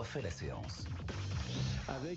refait la séance.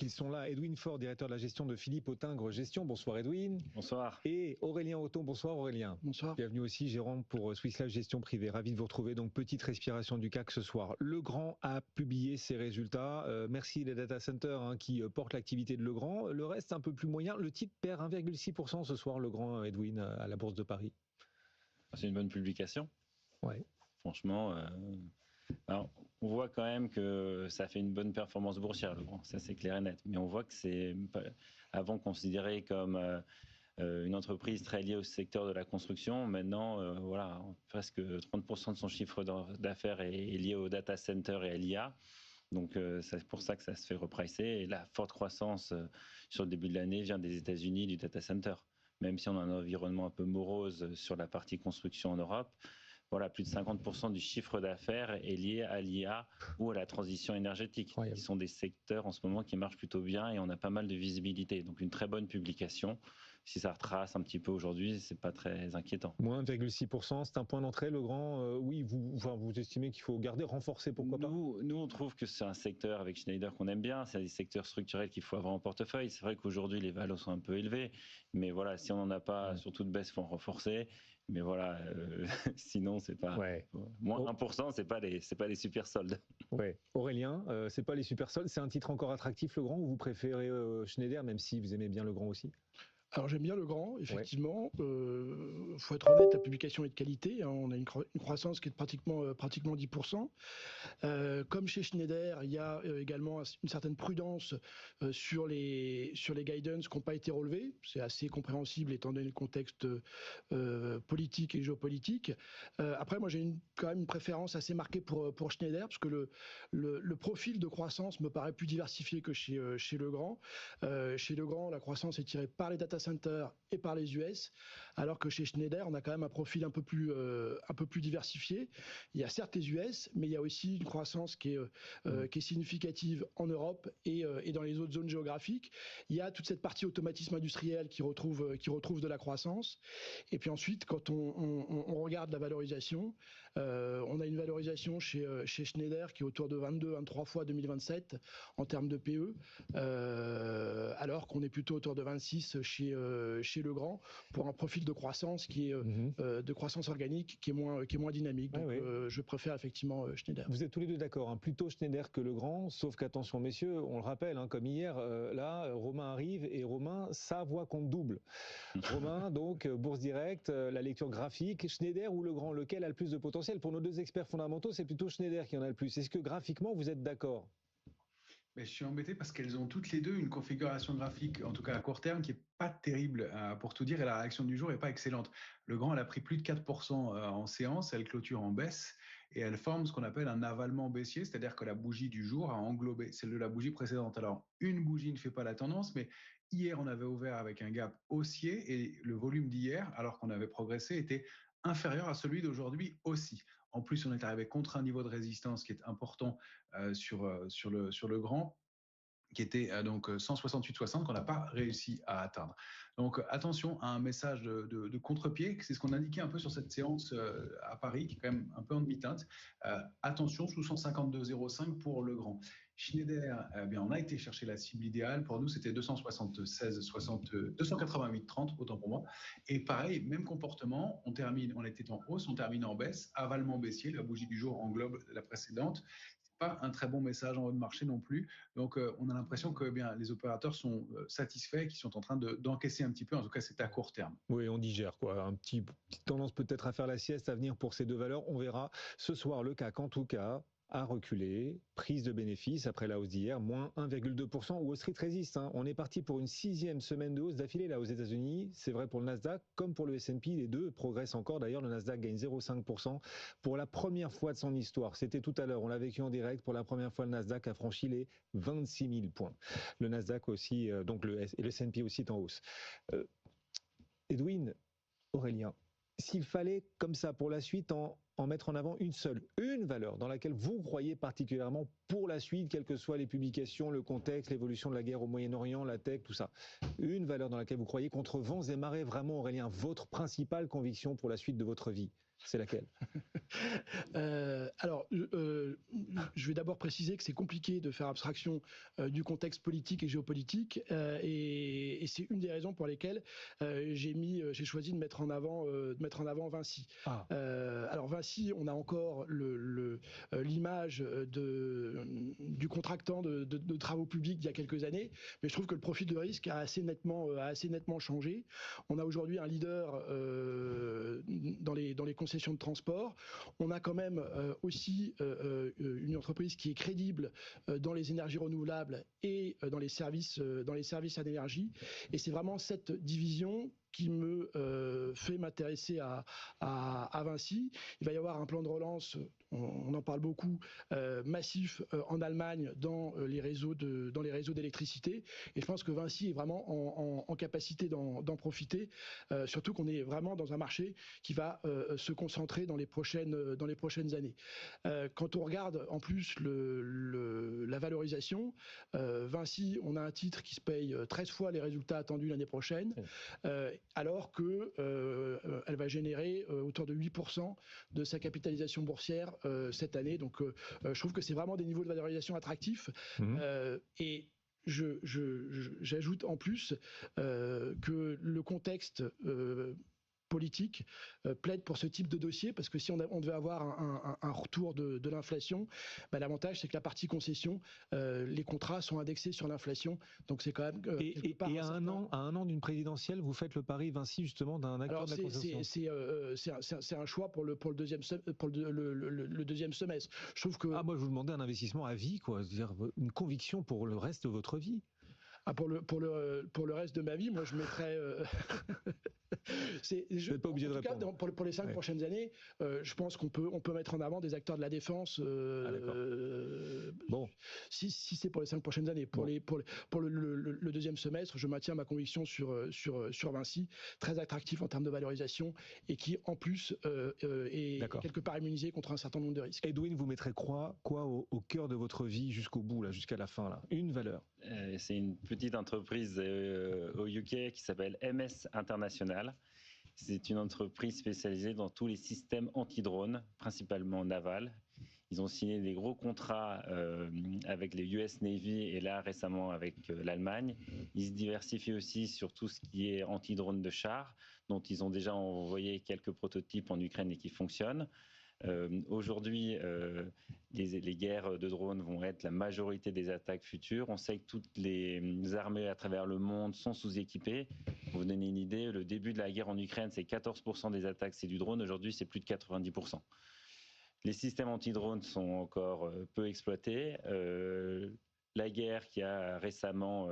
Ils sont là, Edwin Faure, directeur de la gestion de Philippe Autingre Gestion. Bonsoir Edwin. Bonsoir. Et Aurélien Auton. Bonsoir Aurélien. Bonsoir. Bienvenue aussi, gérant pour Swiss Life Gestion Privée. Ravi de vous retrouver. Donc, petite respiration du CAC ce soir. Legrand a publié ses résultats. Merci les data centers qui portent l'activité de Legrand. Le reste, un peu plus moyen. Le titre perd 1,6% ce soir, Legrand, Edwin, à la Bourse de Paris. C'est une bonne publication. Ouais. Franchement, alors, on voit quand même que ça fait une bonne performance boursière, Legrand. Ça, c'est clair et net. Mais on voit que c'est avant considéré comme une entreprise très liée au secteur de la construction. Maintenant, voilà, presque 30% de son chiffre d'affaires est lié au data center et à l'IA. Donc, c'est pour ça que ça se fait repricer. Et la forte croissance sur le début de l'année vient des États-Unis, du data center. Même si on a un environnement un peu morose sur la partie construction en Europe, voilà, plus de 50% du chiffre d'affaires est lié à l'IA ou à la transition énergétique. Qui sont des secteurs en ce moment qui marchent plutôt bien et on a pas mal de visibilité. Donc une très bonne publication. Si ça retrace un petit peu aujourd'hui, c'est pas très inquiétant. Moins 1,6%, c'est un point d'entrée, Legrand. Oui, vous estimez qu'il faut garder, renforcer, pourquoi pas? Nous, on trouve que c'est un secteur avec Schneider qu'on aime bien. C'est des secteurs structurels qu'il faut avoir en portefeuille. C'est vrai qu'aujourd'hui, les valeurs sont un peu élevées. Mais voilà, si on n'en a pas, surtout de baisse, il faut en renforcer. Mais voilà, sinon, c'est pas. Moins 1%, c'est pas les super soldes. Ouais. Aurélien, c'est pas les super soldes. C'est un titre encore attractif, Legrand, ou vous préférez Schneider, même si vous aimez bien Legrand aussi? Alors j'aime bien Legrand, effectivement. Faut être honnête, la publication est de qualité. On a une croissance qui est de pratiquement 10%. Comme chez Schneider, il y a également une certaine prudence sur les guidance qui n'ont pas été relevés. C'est assez compréhensible étant donné le contexte politique et géopolitique. Après, moi j'ai quand même une préférence assez marquée pour Schneider, parce que le profil de croissance me paraît plus diversifié que chez Legrand. Chez Legrand, la croissance est tirée par les data centers et par les US, alors que chez Schneider, on a quand même un profil un peu plus diversifié. Il y a certes les US, mais il y a aussi une croissance qui est significative en Europe et dans les autres zones géographiques. Il y a toute cette partie automatisme industriel qui retrouve de la croissance. Et puis ensuite, quand on regarde la valorisation, on a une valorisation chez Schneider qui est autour de 22-23 fois 2027 en termes de PE, alors qu'on est plutôt autour de 26 chez Legrand, pour un profil de croissance qui est de croissance organique qui est moins dynamique. Donc je préfère effectivement Schneider. Vous êtes tous les deux d'accord, plutôt Schneider que Legrand, sauf qu'attention messieurs, on le rappelle, comme hier, là, Romain arrive et Romain, sa voix compte double. Romain, donc, Bourse Directe, la lecture graphique, Schneider ou Legrand, lequel a le plus de potentiel? Pour nos deux experts fondamentaux, c'est plutôt Schneider qui en a le plus. Est-ce que graphiquement, vous êtes d'accord? Mais je suis embêté parce qu'elles ont toutes les deux une configuration graphique, en tout cas à court terme, qui n'est pas terrible pour tout dire, et la réaction du jour n'est pas excellente. Legrand, elle a pris plus de 4% en séance, elle clôture en baisse et elle forme ce qu'on appelle un avalement baissier, c'est-à-dire que la bougie du jour a englobé celle de la bougie précédente. Alors, une bougie ne fait pas la tendance, mais hier, on avait ouvert avec un gap haussier et le volume d'hier, alors qu'on avait progressé, était inférieur à celui d'aujourd'hui aussi. En plus, on est arrivé contre un niveau de résistance qui est important sur le grand, qui était donc 168,60 qu'on n'a pas réussi à atteindre. Donc attention à un message de contre-pied, c'est ce qu'on indiquait un peu sur cette séance à Paris, qui est quand même un peu en demi-teinte. Attention sous 152,05 pour Legrand. Schneider, on a été chercher la cible idéale. Pour nous, c'était 288,30, autant pour moi. Et pareil, même comportement, on était en hausse, on termine en baisse, avalement baissier, la bougie du jour englobe la précédente. Pas un très bon message en haut de marché non plus. Donc, on a l'impression que les opérateurs sont satisfaits, qu'ils sont en train d'encaisser un petit peu. En tout cas, c'est à court terme. Oui, on digère, quoi. Petite tendance peut-être à faire la sieste à venir pour ces deux valeurs. On verra ce soir le CAC, en tout cas, a reculé, prise de bénéfices après la hausse d'hier, moins 1,2%. Wall Street résiste. On est parti pour une 6e semaine de hausse d'affilée là aux États-Unis. C'est vrai pour le Nasdaq comme pour le S&P. Les deux progressent encore. D'ailleurs, le Nasdaq gagne 0,5% pour la première fois de son histoire. C'était tout à l'heure. On l'a vécu en direct. Pour la première fois, le Nasdaq a franchi les 26 000 points. Le Nasdaq aussi, donc le S&P aussi est en hausse. Edwin, Aurélien, s'il fallait comme ça pour la suite en mettre en avant une valeur dans laquelle vous croyez particulièrement pour la suite, quelles que soient les publications, le contexte, l'évolution de la guerre au Moyen-Orient, la tech, tout ça. Une valeur dans laquelle vous croyez contre vents et marées, vraiment Aurélien, votre principale conviction pour la suite de votre vie. C'est laquelle? Alors, je vais d'abord préciser que c'est compliqué de faire abstraction du contexte politique et géopolitique, et c'est une des raisons pour lesquelles j'ai choisi de mettre en avant Vinci. Alors Vinci, on a encore l'image du contractant de travaux publics d'il y a quelques années, mais je trouve que le profil de risque a assez nettement changé. On a aujourd'hui un leader dans les concessions de transport. On a quand même aussi une entreprise qui est crédible dans les énergies renouvelables et dans les services à l'énergie. Et c'est vraiment cette division qui me fait m'intéresser à Vinci. Il va y avoir un plan de relance, on en parle beaucoup, massif en Allemagne dans les réseaux d'électricité. Et je pense que Vinci est vraiment en capacité d'en profiter, surtout qu'on est vraiment dans un marché qui va se concentrer dans les prochaines années. Quand on regarde en plus la valorisation, Vinci, on a un titre qui se paye 13 fois les résultats attendus l'année prochaine, alors qu'elle va générer autour de 8% de sa capitalisation boursière cette année. Donc je trouve que c'est vraiment des niveaux de valorisation attractifs. Et j'ajoute en plus que le contexte politique plaide pour ce type de dossier, parce que si on devait avoir un retour de l'inflation, l'avantage c'est que la partie concession, les contrats sont indexés sur l'inflation, donc c'est quand même et à un an d'une présidentielle, vous faites le pari Vinci justement d'un acteur de la concession. C'est un choix pour le deuxième semestre. Je trouve que moi je vous demandais un investissement à vie, quoi, c'est-à-dire une conviction pour le reste de votre vie. Pour le reste de ma vie, moi je mettrais. Vous n'êtes pas obligé de répondre. Pour les 5 prochaines années, je pense qu'on peut mettre en avant des acteurs de la défense. Bon. Si c'est pour les 5 prochaines années. Pour le deuxième semestre, je maintiens ma conviction sur Vinci, très attractif en termes de valorisation et qui en plus est quelque part immunisé contre un certain nombre de risques. Edwin, vous mettrez quoi au cœur de votre vie jusqu'au bout, là, jusqu'à la fin, là? Une valeur. C'est une petite entreprise au UK qui s'appelle MS International. C'est une entreprise spécialisée dans tous les systèmes anti-drones, principalement navals. Ils ont signé des gros contrats avec les US Navy et là récemment avec l'Allemagne. Ils se diversifient aussi sur tout ce qui est anti-drone de char, dont ils ont déjà envoyé quelques prototypes en Ukraine et qui fonctionnent. Aujourd'hui, les guerres de drones vont être la majorité des attaques futures. On sait que toutes les armées à travers le monde sont sous-équipées. Pour vous donner une idée, le début de la guerre en Ukraine, c'est 14% des attaques, c'est du drone. Aujourd'hui, c'est plus de 90%. Les systèmes anti-drones sont encore peu exploités. La guerre qu'il y a récemment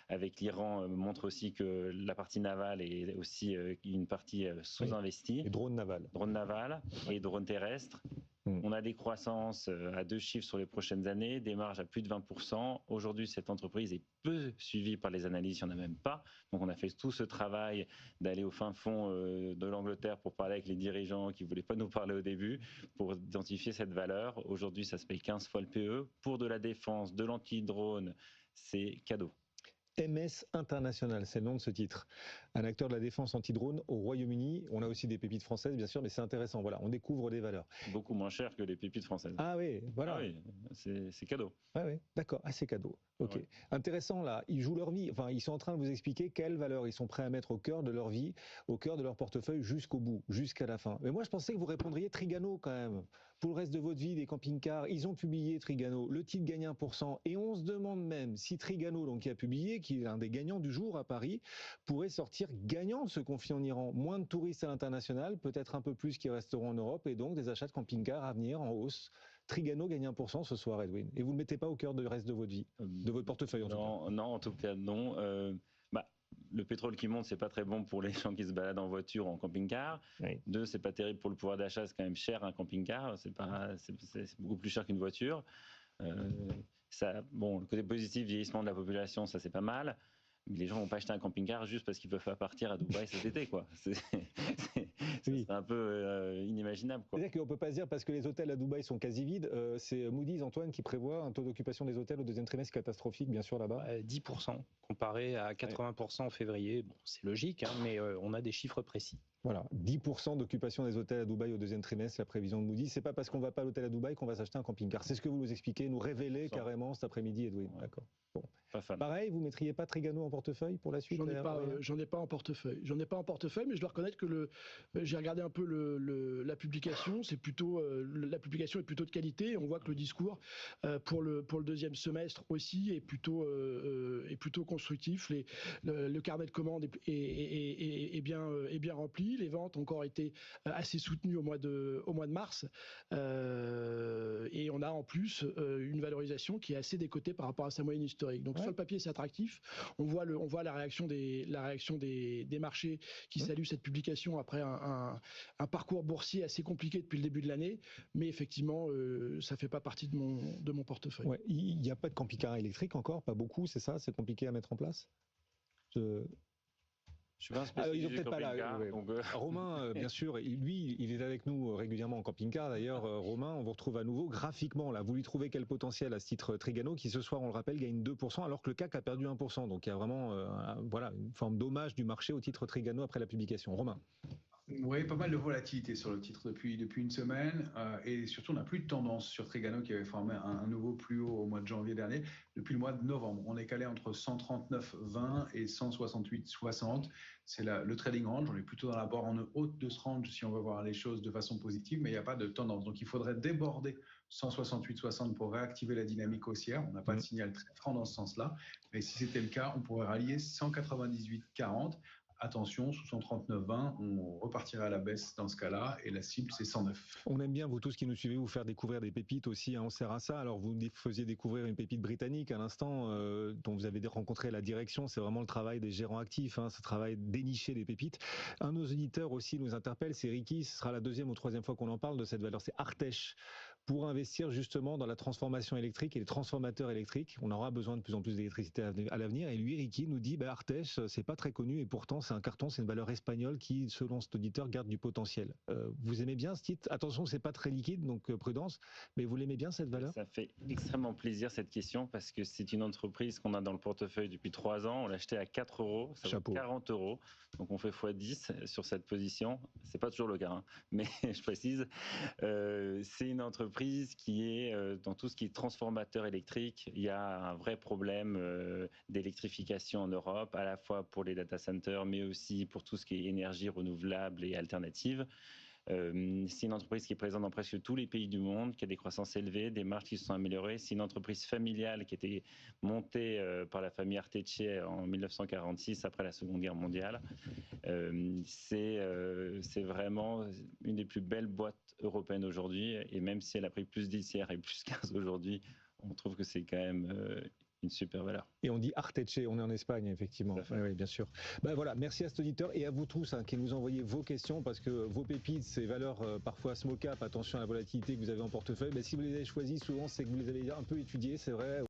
avec l'Iran montre aussi que la partie navale est aussi une partie sous-investie. Et drones navals. Drones navals et drones terrestres. On a des croissances à 2 chiffres sur les prochaines années, des marges à plus de 20%. Aujourd'hui, cette entreprise est peu suivie par les analystes, il n'y en a même pas. Donc on a fait tout ce travail d'aller au fin fond de l'Angleterre pour parler avec les dirigeants qui ne voulaient pas nous parler au début, pour identifier cette valeur. Aujourd'hui, ça se paye 15 fois le PE. Pour de la défense, de l'anti-drone, c'est cadeau. MS International, c'est le nom de ce titre. Un acteur de la défense anti-drone au Royaume-Uni. On a aussi des pépites françaises, bien sûr, mais c'est intéressant. Voilà, on découvre des valeurs. Beaucoup moins cher que les pépites françaises. Ah oui, voilà. Ah oui, c'est cadeau. Ah oui, d'accord. Ah, c'est cadeau. Ok. Ouais. Intéressant, là. Ils jouent leur vie. Enfin, ils sont en train de vous expliquer quelles valeurs ils sont prêts à mettre au cœur de leur vie, au cœur de leur portefeuille jusqu'au bout, jusqu'à la fin. Mais moi, je pensais que vous répondriez Trigano quand même. Pour le reste de votre vie, des camping-cars, ils ont publié Trigano. Le titre gagne 1%. Et on se demande même si Trigano, donc, qui a publié, qui est l'un des gagnants du jour à Paris, pourrait sortir gagnant de ce conflit en Iran. Moins de touristes à l'international, peut-être un peu plus qui resteront en Europe, et donc des achats de camping-cars à venir en hausse. Trigano gagne 1% ce soir, Edwin. Et vous ne le mettez pas au cœur du reste de votre vie, de votre portefeuille en tout cas. Non, en tout cas, non. Le pétrole qui monte, c'est pas très bon pour les gens qui se baladent en voiture ou en camping-car. Oui. 2, c'est pas terrible pour le pouvoir d'achat, c'est quand même cher un camping-car. C'est beaucoup plus cher qu'une voiture. Le côté positif, vieillissement de la population, ça c'est pas mal. Mais les gens vont pas acheter un camping-car juste parce qu'ils peuvent pas partir à Dubaï cet été, quoi. C'est un peu inimaginable, quoi. C'est-à-dire qu'on ne peut pas se dire parce que les hôtels à Dubaï sont quasi vides, c'est Moody's, Antoine, qui prévoit un taux d'occupation des hôtels au deuxième trimestre catastrophique, bien sûr, là-bas. 10% comparé à 80% en février. Bon, c'est logique, hein, mais on a des chiffres précis. Voilà, 10% d'occupation des hôtels à Dubaï au deuxième trimestre, la prévision de Moody's. C'est pas parce qu'on va pas à l'hôtel à Dubaï qu'on va s'acheter un camping-car. C'est ce que vous nous expliquez, nous révélez carrément cet après-midi, Edwin. Ouais. D'accord. Bon. Pareil, vous mettriez pas Trigano en portefeuille pour la suite? J'en ai pas en portefeuille. J'en ai pas en portefeuille, mais je dois reconnaître que j'ai regardé un peu la publication. C'est plutôt la publication est plutôt de qualité. On voit que le discours pour le deuxième semestre aussi est plutôt constructif. Le carnet de commandes est bien rempli. Les ventes ont encore été assez soutenues au mois de mars. Et on a en plus une valorisation qui est assez décotée par rapport à sa moyenne historique. Donc sur le papier, c'est attractif. On voit la réaction des marchés qui saluent cette publication après un parcours boursier assez compliqué depuis le début de l'année. Mais effectivement, ça fait pas partie de mon portefeuille. Ouais, il n'y a pas de camping-car électrique encore, pas beaucoup, c'est ça? C'est compliqué à mettre en place? Je suis pas un spécialiste ils ont peut-être pas là. Donc Romain, bien sûr, lui, il est avec nous régulièrement en camping-car. D'ailleurs, Romain, on vous retrouve à nouveau graphiquement. Là, vous lui trouvez quel potentiel à ce titre Trigano, qui ce soir, on le rappelle, gagne 2%, alors que le CAC a perdu 1%. Donc il y a vraiment une forme d'hommage du marché au titre Trigano après la publication. Romain. Oui, pas mal de volatilité sur le titre depuis une semaine et surtout on n'a plus de tendance sur Trigano qui avait formé un nouveau plus haut au mois de janvier dernier. Depuis le mois de novembre, on est calé entre 139,20 et 168,60. C'est le trading range. On est plutôt dans la borne haute de ce range si on veut voir les choses de façon positive, mais il n'y a pas de tendance. Donc il faudrait déborder 168,60 pour réactiver la dynamique haussière. On n'a pas de signal très franc dans ce sens-là. Mais si c'était le cas, on pourrait rallier 198,40. Attention, sous 139,20, on repartirait à la baisse dans ce cas-là, et la cible, c'est 109. On aime bien, vous tous qui nous suivez, vous faire découvrir des pépites aussi, hein, on sert à ça. Alors, vous nous faisiez découvrir une pépite britannique à l'instant, dont vous avez rencontré la direction. C'est vraiment le travail des gérants actifs, ce travail dénicher des pépites. Un de nos auditeurs aussi nous interpelle, c'est Ricky, ce sera la deuxième ou troisième fois qu'on en parle de cette valeur, c'est Artech. Pour investir justement dans la transformation électrique et les transformateurs électriques. On aura besoin de plus en plus d'électricité à l'avenir. Et lui, Ricky, nous dit, Artech, c'est pas très connu et pourtant c'est un carton, c'est une valeur espagnole qui, selon cet auditeur, garde du potentiel. Vous aimez bien ce titre? Attention, c'est pas très liquide, donc prudence, mais vous l'aimez bien cette valeur? Ça fait extrêmement plaisir cette question parce que c'est une entreprise qu'on a dans le portefeuille depuis 3 ans. On l'a acheté à 4 €, ça vaut 40 €. Donc on fait x10 sur cette position. C'est pas toujours le cas, mais je précise. C'est une entreprise qui est dans tout ce qui est transformateur électrique. Il y a un vrai problème d'électrification en Europe, à la fois pour les data centers, mais aussi pour tout ce qui est énergie renouvelable et alternative. C'est une entreprise qui est présente dans presque tous les pays du monde, qui a des croissances élevées, des marges qui se sont améliorées. C'est une entreprise familiale qui a été montée par la famille Arteche en 1946, après la Seconde Guerre mondiale. C'est vraiment une des plus belles boîtes européennes aujourd'hui. Et même si elle a pris plus 10 hier et plus 15 aujourd'hui, on trouve que c'est quand même une super valeur. Et on dit Arteche, on est en Espagne, effectivement. Oui, bien sûr. Voilà, merci à cet auditeur et à vous tous qui nous envoyez vos questions, parce que vos pépites, ces valeurs parfois small cap, attention à la volatilité que vous avez en portefeuille, si vous les avez choisies, souvent c'est que vous les avez un peu étudiées, c'est vrai.